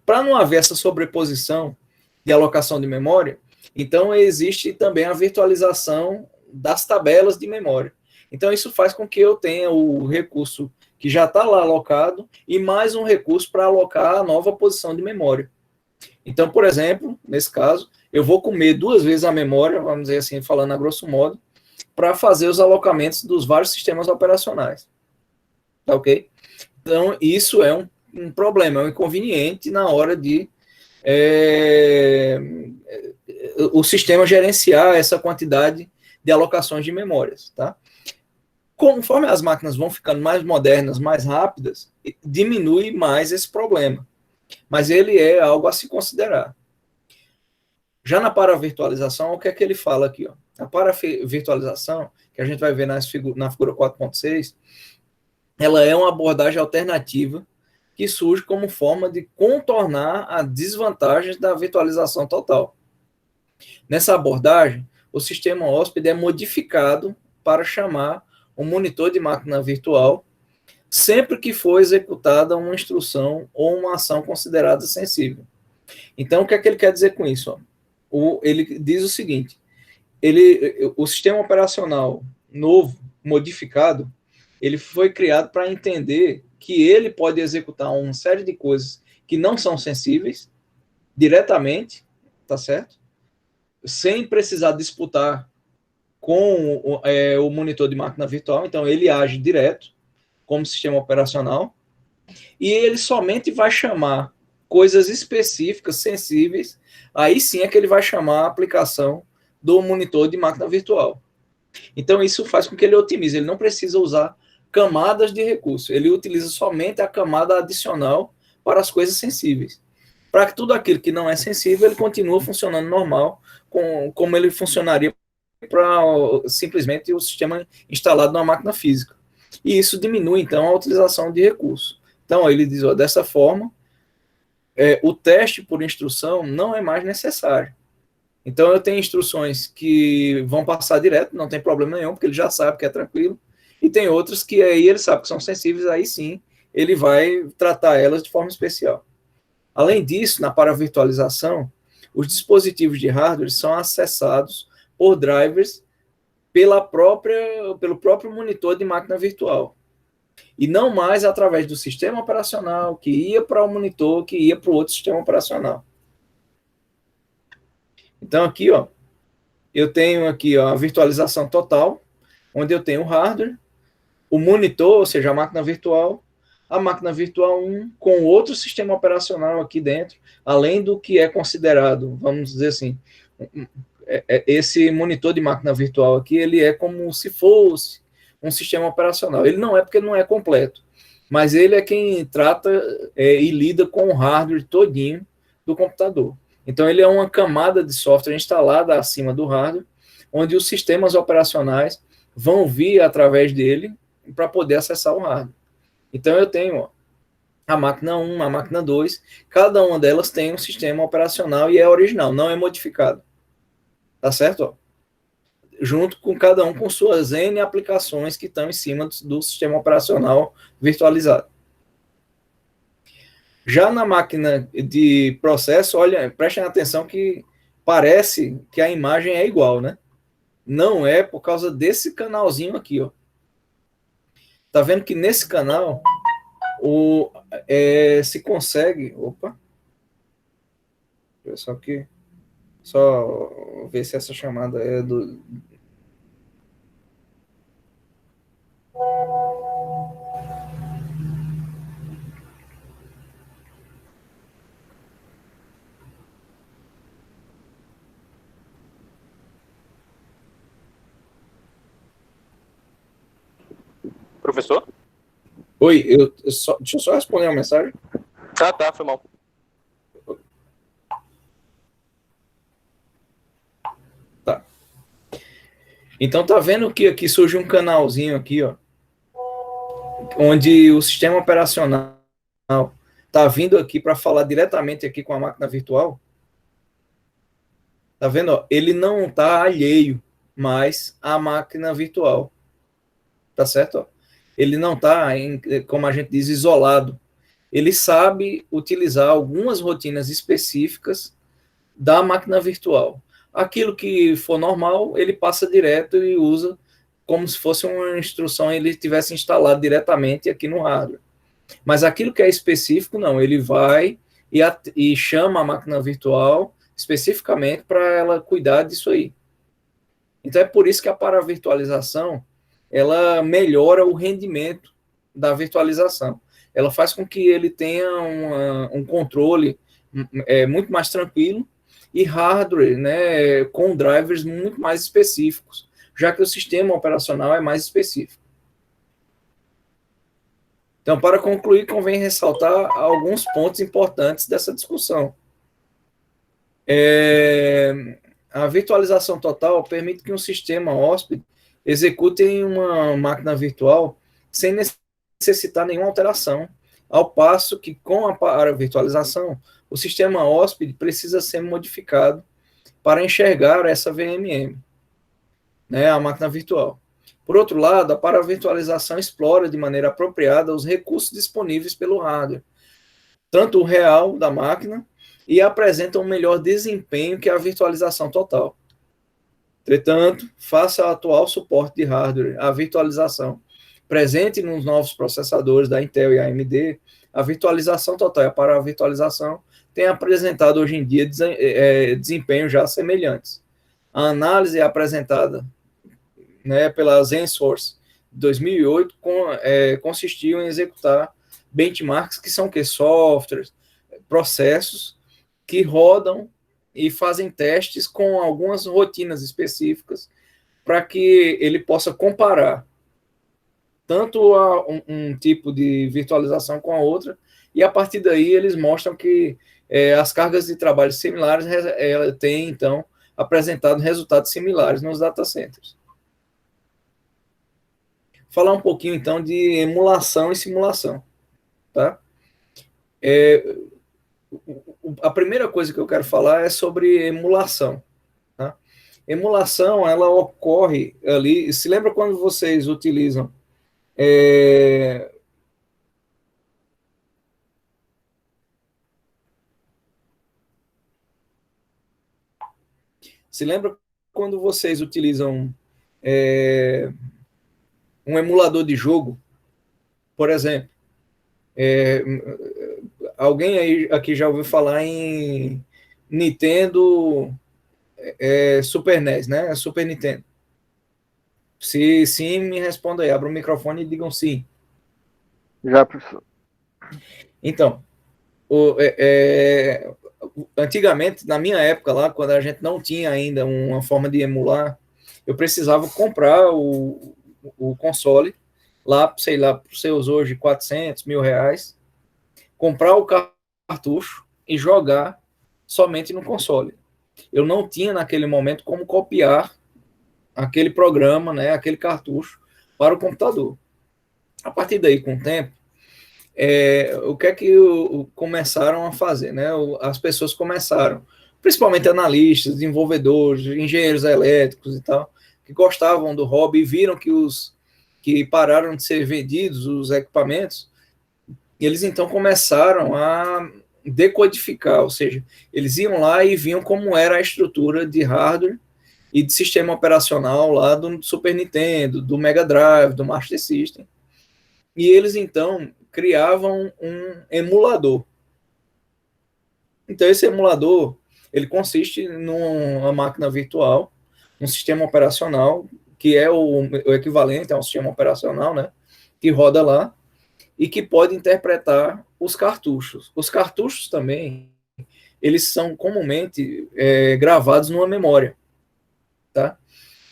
Para não haver essa sobreposição de alocação de memória, então existe também a virtualização das tabelas de memória. Então isso faz com que eu tenha o recurso que já está lá alocado e mais um recurso para alocar a nova posição de memória. Então, por exemplo, nesse caso, eu vou comer 2 vezes a memória, vamos dizer assim, falando a grosso modo, para fazer os alocamentos dos vários sistemas operacionais. Tá ok? Então, isso é um problema, é um inconveniente na hora de o sistema gerenciar essa quantidade de alocações de memórias. Tá? Conforme as máquinas vão ficando mais modernas, mais rápidas, diminui mais esse problema. Mas ele é algo a se considerar. Já na paravirtualização, o que é que ele fala aqui? Ó? A paravirtualização, que a gente vai ver na figura 4.6, ela é uma abordagem alternativa que surge como forma de contornar as desvantagens da virtualização total. Nessa abordagem, o sistema hóspede é modificado para chamar um monitor de máquina virtual sempre que for executada uma instrução ou uma ação considerada sensível. Então, o que é que ele quer dizer com isso? Ele diz o seguinte, o sistema operacional novo, modificado, ele foi criado para entender que ele pode executar uma série de coisas que não são sensíveis diretamente, tá certo? Sem precisar disputar com o monitor de máquina virtual, então ele age direto como sistema operacional, e ele somente vai chamar coisas específicas, sensíveis, aí sim é que ele vai chamar a aplicação do monitor de máquina virtual. Então isso faz com que ele otimize, ele não precisa usar camadas de recurso, ele utiliza somente a camada adicional para as coisas sensíveis. Para que tudo aquilo que não é sensível, ele continue funcionando normal, como ele funcionaria, para simplesmente o sistema instalado numa máquina física. E isso diminui, então, a utilização de recursos. Então, ele diz, ó, dessa forma, o teste por instrução não é mais necessário. Então, eu tenho instruções que vão passar direto, não tem problema nenhum, porque ele já sabe que é tranquilo, e tem outras que aí ele sabe que são sensíveis, aí sim, ele vai tratar elas de forma especial. Além disso, na paravirtualização, os dispositivos de hardware são acessados por drivers pelo próprio monitor de máquina virtual. E não mais através do sistema operacional que ia para o monitor, que ia para o outro sistema operacional. Então, aqui, ó, eu tenho aqui, ó, a virtualização total, onde eu tenho o hardware, o monitor, ou seja, a máquina virtual 1 com outro sistema operacional aqui dentro, além do que é considerado, vamos dizer assim, esse monitor de máquina virtual aqui, ele é como se fosse um sistema operacional. Ele não é porque não é completo, mas ele é quem trata e lida com o hardware todinho do computador. Então, ele é uma camada de software instalada acima do hardware, onde os sistemas operacionais vão vir através dele para poder acessar o hardware. Então, eu tenho, ó, a máquina 1, a máquina 2, cada uma delas tem um sistema operacional e é original, não é modificado. Tá certo? Ó? Junto com cada um com suas N aplicações que estão em cima do sistema operacional virtualizado. Já na máquina de processo, olha, prestem atenção que parece que a imagem é igual, né? Não é por causa desse canalzinho aqui, ó. Tá vendo que nesse canal se consegue... Opa! Só ver se essa chamada é do... Professor? Oi, deixa eu só responder uma mensagem. Tá, foi mal. Tá. Então tá vendo que aqui surge um canalzinho aqui, ó, onde o sistema operacional tá vindo aqui para falar diretamente aqui com a máquina virtual. Tá vendo? Ó? Ele não tá alheio mais à máquina virtual. Tá certo? Ó? Ele não tá, como a gente diz, isolado. Ele sabe utilizar algumas rotinas específicas da máquina virtual. Aquilo que for normal, ele passa direto e usa como se fosse uma instrução, ele tivesse instalado diretamente aqui no hardware. Mas aquilo que é específico, não. Ele vai e chama a máquina virtual especificamente para ela cuidar disso aí. Então, é por isso que a paravirtualização, ela melhora o rendimento da virtualização. Ela faz com que ele tenha um controle muito mais tranquilo e hardware, né, com drivers muito mais específicos, já que o sistema operacional é mais específico. Então, para concluir, convém ressaltar alguns pontos importantes dessa discussão. A virtualização total permite que um sistema hóspede execute em uma máquina virtual sem necessitar nenhuma alteração, ao passo que, com a paravirtualização, o sistema hóspede precisa ser modificado para enxergar essa VMM, né, a máquina virtual. Por outro lado, a paravirtualização explora de maneira apropriada os recursos disponíveis pelo hardware, tanto o real da máquina, e apresenta um melhor desempenho que a virtualização total. Entretanto, face ao atual suporte de hardware, a virtualização presente nos novos processadores da Intel e AMD, a virtualização total e a paravirtualização têm apresentado hoje em dia desempenhos já semelhantes. A análise apresentada, né, pela ZenSource 2008 consistiu em executar benchmarks que são softwares, processos que rodam e fazem testes com algumas rotinas específicas para que ele possa comparar tanto um tipo de virtualização com a outra, e a partir daí eles mostram que as cargas de trabalho similares têm, então, apresentado resultados similares nos data centers. Falar um pouquinho, então, de emulação e simulação. Tá? A primeira coisa que eu quero falar é sobre emulação. Tá? Emulação, ela ocorre ali... Se lembra quando vocês utilizam... Se lembra quando vocês utilizam um emulador de jogo, por exemplo, alguém aí aqui já ouviu falar em Nintendo Super NES, né? Super Nintendo. Se sim, me responda aí. Abra o microfone e digam sim. Já, professor. Então, antigamente, na minha época lá, quando a gente não tinha ainda uma forma de emular, eu precisava comprar o console lá, sei lá, por seus hoje 400 mil reais, comprar o cartucho e jogar somente no console. Eu não tinha naquele momento como copiar aquele programa, né, aquele cartucho para o computador. A partir daí, com o tempo, o que é que começaram a fazer? Né? As pessoas começaram, principalmente analistas, desenvolvedores, engenheiros elétricos e tal, que gostavam do hobby e viram que pararam de ser vendidos os equipamentos, e eles então começaram a decodificar, ou seja, eles iam lá e viam como era a estrutura de hardware e de sistema operacional lá do Super Nintendo, do Mega Drive, do Master System. E eles então criavam um emulador. Então esse emulador, ele consiste numa máquina virtual, um sistema operacional que é o equivalente a um sistema operacional, né, que roda lá e que pode interpretar os cartuchos. Os cartuchos também, eles são comumente gravados numa memória, tá?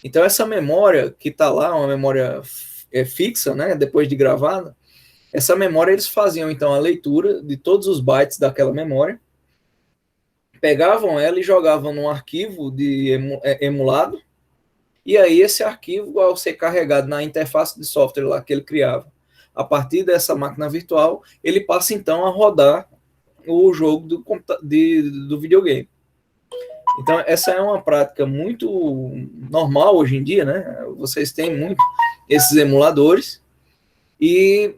Então essa memória que está lá, uma memória fixa, né, depois de gravada, essa memória eles faziam então a leitura de todos os bytes daquela memória, pegavam ela e jogavam num arquivo de emulado, e aí esse arquivo, ao ser carregado na interface de software lá que ele criava, a partir dessa máquina virtual, ele passa então a rodar o jogo do videogame. Então, essa é uma prática muito normal hoje em dia, né? Vocês têm muito esses emuladores e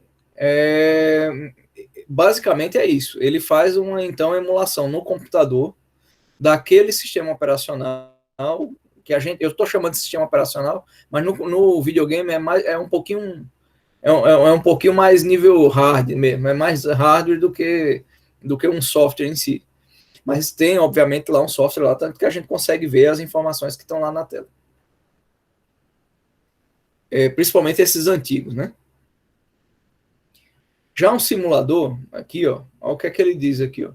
basicamente é isso. Ele faz uma então emulação no computador daquele sistema operacional que eu estou chamando de sistema operacional, mas no videogame é um pouquinho um pouquinho mais nível hard mesmo, é mais hardware do que um software em si. Mas tem, obviamente, lá um software lá, tanto que a gente consegue ver as informações que estão lá na tela. Principalmente esses antigos, né? Já um simulador, aqui, ó, olha o que é que ele diz aqui, ó.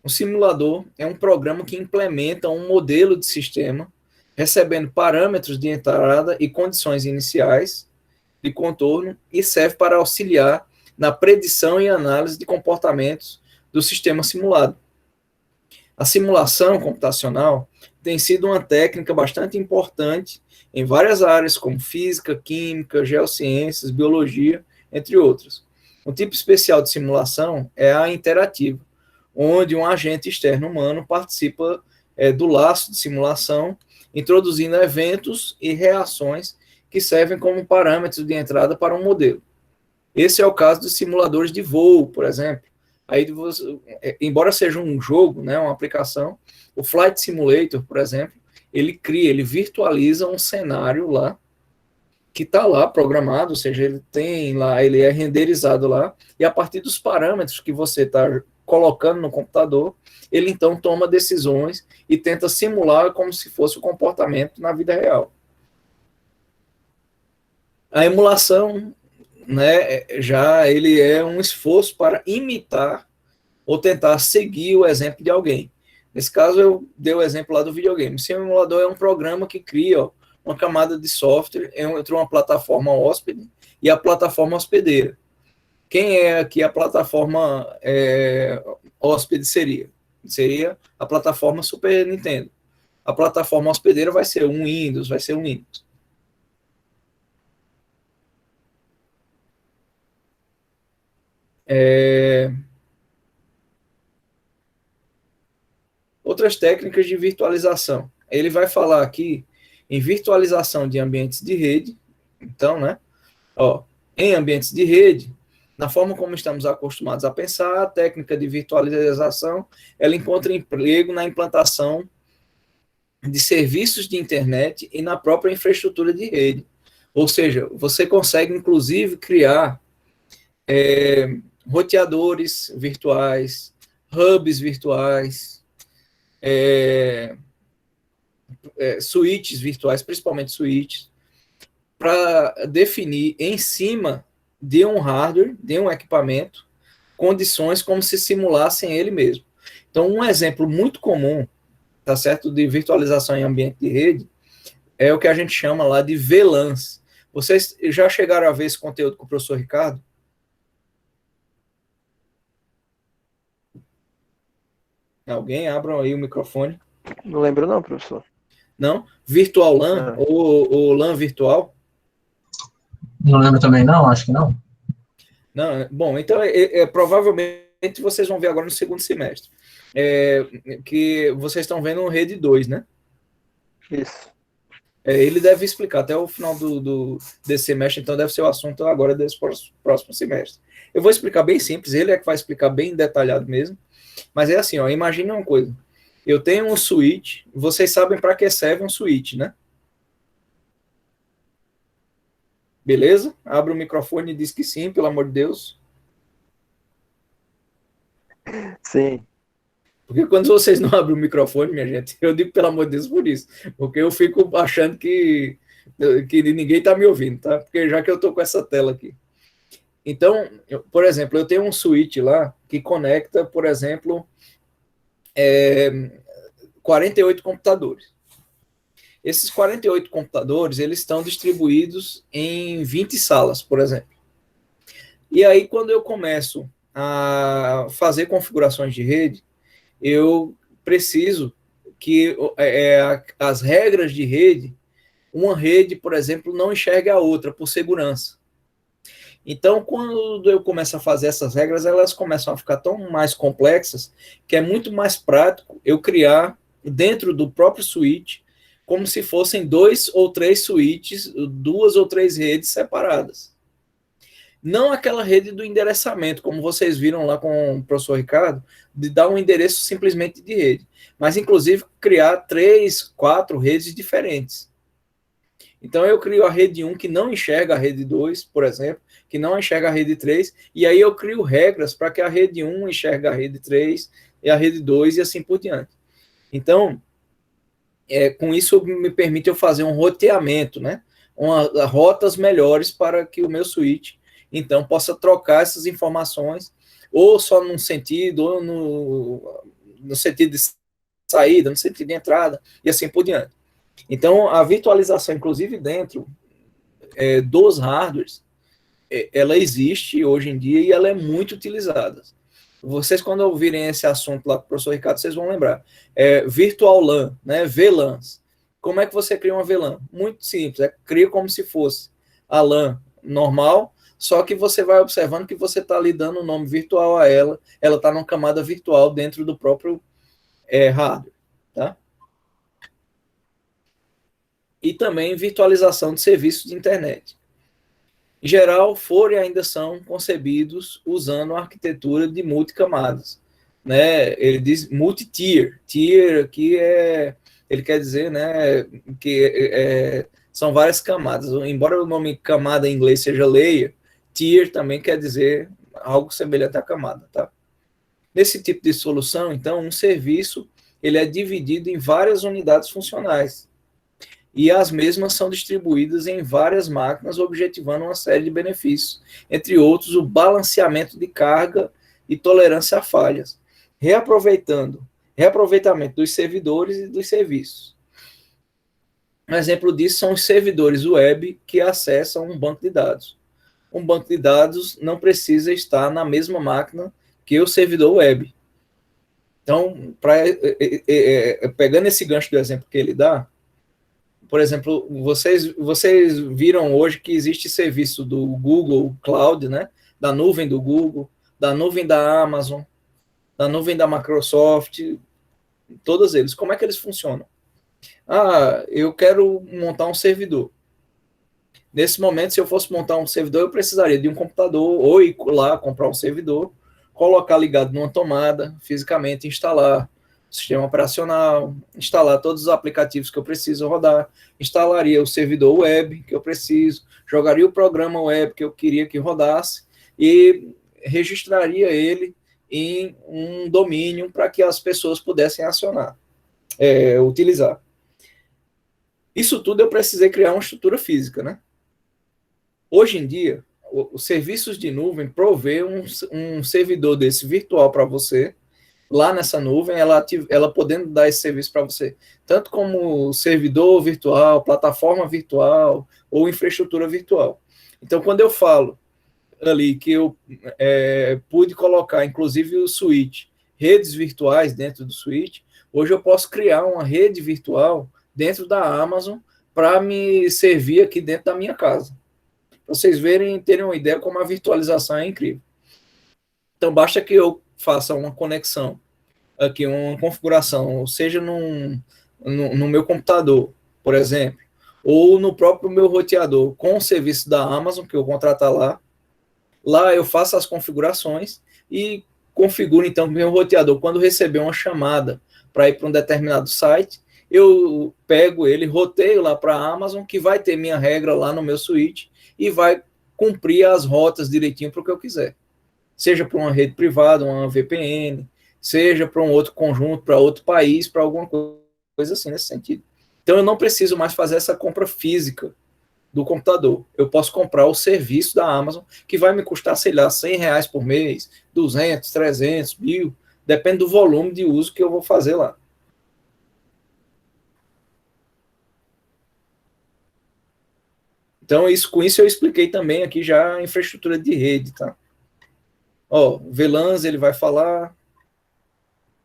Um simulador é um programa que implementa um modelo de sistema, recebendo parâmetros de entrada e condições iniciais de contorno e serve para auxiliar na predição e análise de comportamentos do sistema simulado. A simulação computacional tem sido uma técnica bastante importante em várias áreas, como física, química, geociências, biologia, entre outras. Um tipo especial de simulação é a interativa, onde um agente externo humano participa do laço de simulação, introduzindo eventos e reações que servem como parâmetros de entrada para um modelo. Esse é o caso dos simuladores de voo, por exemplo. Aí, embora seja um jogo, né, uma aplicação, o Flight Simulator, por exemplo, ele virtualiza um cenário lá, que está lá programado, ou seja, ele é renderizado lá, e a partir dos parâmetros que você está colocando no computador, ele então toma decisões e tenta simular como se fosse o comportamento na vida real. A emulação, né, ele é um esforço para imitar ou tentar seguir o exemplo de alguém. Nesse caso, eu dei o exemplo lá do videogame. O simulador é um programa que cria uma camada de software entre uma plataforma hóspede e a plataforma hospedeira. Quem é aqui a plataforma hóspede seria? Seria a plataforma Super Nintendo. a plataforma hospedeira vai ser um Windows, vai ser um Linux. Outras técnicas de virtualização. Ele vai falar aqui em virtualização de ambientes de rede. Então, né? Em ambientes de rede, na forma como estamos acostumados a pensar, a técnica de virtualização, ela encontra emprego na implantação de serviços de internet e na própria infraestrutura de rede. Ou seja, você consegue, inclusive, criar roteadores virtuais, hubs virtuais, switches virtuais, principalmente switches, para definir em cima de um hardware, de um equipamento, condições como se simulassem ele mesmo. Então, um exemplo muito comum, tá certo, de virtualização em ambiente de rede, é o que a gente chama lá de VLANs. Vocês já chegaram a ver esse conteúdo com o professor Ricardo? Alguém? Abram aí o microfone. Não lembro não, professor. Não? Virtual LAN ou LAN virtual? Não lembro também, não, acho que não. Não, bom, então provavelmente vocês vão ver agora no segundo semestre. Que vocês estão vendo o Rede 2, né? Isso. Ele deve explicar até o final desse semestre, então deve ser o assunto agora desse próximo semestre. Eu vou explicar bem simples, ele é que vai explicar bem detalhado mesmo, mas é assim, imagine uma coisa. Eu tenho um switch, vocês sabem para que serve um switch, né? Beleza? Abre o microfone e diz que sim, pelo amor de Deus. Sim. Porque quando vocês não abrem o microfone, minha gente, eu digo pelo amor de Deus por isso. Porque eu fico achando que ninguém está me ouvindo, tá? Porque já que eu estou com essa tela aqui. Então, por exemplo, eu tenho um switch lá que conecta, por exemplo, 48 computadores. Esses 48 computadores, eles estão distribuídos em 20 salas, por exemplo. E aí, quando eu começo a fazer configurações de rede, eu preciso que as regras de rede, uma rede, por exemplo, não enxergue a outra, por segurança. Então, quando eu começo a fazer essas regras, elas começam a ficar tão mais complexas, que é muito mais prático eu criar, dentro do próprio switch, como se fossem 2 ou 3 switches, 2 ou 3 redes separadas. Não aquela rede do endereçamento, como vocês viram lá com o professor Ricardo, de dar um endereço simplesmente de rede, mas inclusive criar 3, 4 redes diferentes. Então eu crio a rede 1 que não enxerga a rede 2, por exemplo, que não enxerga a rede 3, e aí eu crio regras para que a rede 1 enxergue a rede 3 e a rede 2 e assim por diante. Então, com isso me permite eu fazer um roteamento, né? Rotas melhores para que o meu switch, então, possa trocar essas informações, ou só num sentido, ou no sentido de saída, no sentido de entrada, e assim por diante. Então, a virtualização, inclusive dentro dos hardwares, ela existe hoje em dia e ela é muito utilizada. Vocês, quando ouvirem esse assunto lá com o professor Ricardo, vocês vão lembrar. Virtual LAN, né? VLANs. Como é que você cria uma VLAN? Muito simples. Cria como se fosse a LAN normal, só que você vai observando que você está ali dando um nome virtual a ela. Ela está numa camada virtual dentro do próprio hardware. Tá? E também virtualização de serviços de internet. Em geral, foram e ainda são concebidos usando a arquitetura de multicamadas. Né? Ele diz multi-tier. Tier aqui ele quer dizer, né, que são várias camadas. Embora o nome camada em inglês seja layer, tier também quer dizer algo semelhante à camada. Tá? Nesse tipo de solução, então, um serviço ele é dividido em várias unidades funcionais. E as mesmas são distribuídas em várias máquinas, objetivando uma série de benefícios, entre outros o balanceamento de carga e tolerância a falhas, reaproveitamento dos servidores e dos serviços. Um exemplo disso são os servidores web que acessam um banco de dados. Um banco de dados não precisa estar na mesma máquina que o servidor web. Então, pegando esse gancho do exemplo que ele dá, por exemplo, vocês viram hoje que existe serviço do Google Cloud, né? Da nuvem do Google, da nuvem da Amazon, da nuvem da Microsoft, todos eles. Como é que eles funcionam? Eu quero montar um servidor. Nesse momento, se eu fosse montar um servidor, eu precisaria de um computador, ou ir lá comprar um servidor, colocar ligado numa tomada, fisicamente instalar o sistema operacional, instalar todos os aplicativos que eu preciso rodar, instalaria o servidor web que eu preciso, jogaria o programa web que eu queria que rodasse e registraria ele em um domínio para que as pessoas pudessem acionar, utilizar. Isso tudo eu precisei criar uma estrutura física, né? Hoje em dia, os serviços de nuvem provê um servidor desse virtual para você, lá nessa nuvem, ela podendo dar esse serviço para você, tanto como servidor virtual, plataforma virtual ou infraestrutura virtual. Então, quando eu falo ali que eu pude colocar, inclusive, o switch, redes virtuais dentro do switch, hoje eu posso criar uma rede virtual dentro da Amazon para me servir aqui dentro da minha casa. Para vocês verem e terem uma ideia como a virtualização é incrível. Então, basta que eu faça uma conexão, aqui uma configuração, seja no meu computador, por exemplo, ou no próprio meu roteador, com o serviço da Amazon, que eu contratar lá. Lá eu faço as configurações e configuro, então, meu roteador. Quando receber uma chamada para ir para um determinado site, eu pego ele, roteio lá para a Amazon, que vai ter minha regra lá no meu switch, e vai cumprir as rotas direitinho para o que eu quiser. Seja para uma rede privada, uma VPN, seja para um outro conjunto, para outro país, para alguma coisa assim, nesse sentido. Então, eu não preciso mais fazer essa compra física do computador. Eu posso comprar o serviço da Amazon, que vai me custar, sei lá, R$100 por mês, 200, 300, 1.000, depende do volume de uso que eu vou fazer lá. Então, com isso eu expliquei também aqui já a infraestrutura de rede, tá? Ó, o Velans, ele vai falar,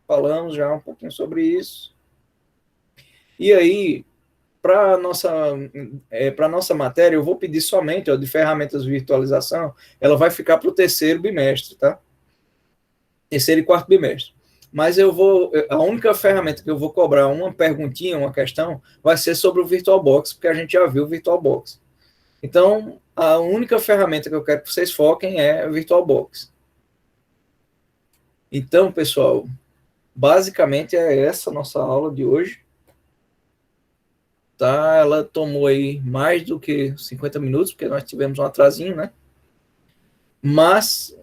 falamos já um pouquinho sobre isso. E aí, para a nossa matéria, eu vou pedir somente, ó, de ferramentas de virtualização, ela vai ficar para o terceiro bimestre, tá? Terceiro e quarto bimestre. Mas a única ferramenta que eu vou cobrar uma perguntinha, uma questão, vai ser sobre o VirtualBox, porque a gente já viu o VirtualBox. Então, a única ferramenta que eu quero que vocês foquem é o VirtualBox. Então, pessoal, basicamente é essa nossa aula de hoje. Tá? Ela tomou aí mais do que 50 minutos, porque nós tivemos um atrasinho, né? Mas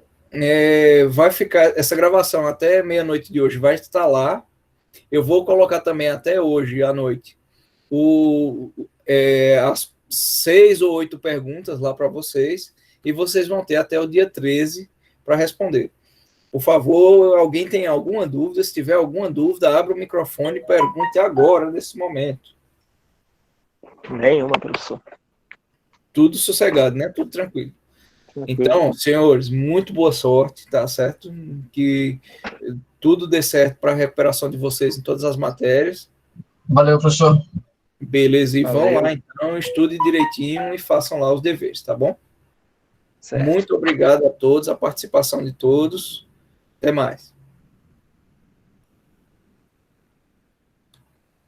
vai ficar essa gravação até meia-noite de hoje, vai estar lá. Eu vou colocar também até hoje à noite as 6 ou 8 perguntas lá para vocês, e vocês vão ter até o dia 13 para responder. Por favor, alguém tem alguma dúvida? Se tiver alguma dúvida, abra o microfone e pergunte agora, nesse momento. Nenhuma, professor. Tudo sossegado, né? Tudo tranquilo. Então, senhores, muito boa sorte, tá certo? Que tudo dê certo para a recuperação de vocês em todas as matérias. Valeu, professor. Beleza, e vão lá, então, estudem direitinho e façam lá os deveres, tá bom? Certo. Muito obrigado a todos, a participação de todos. Até mais.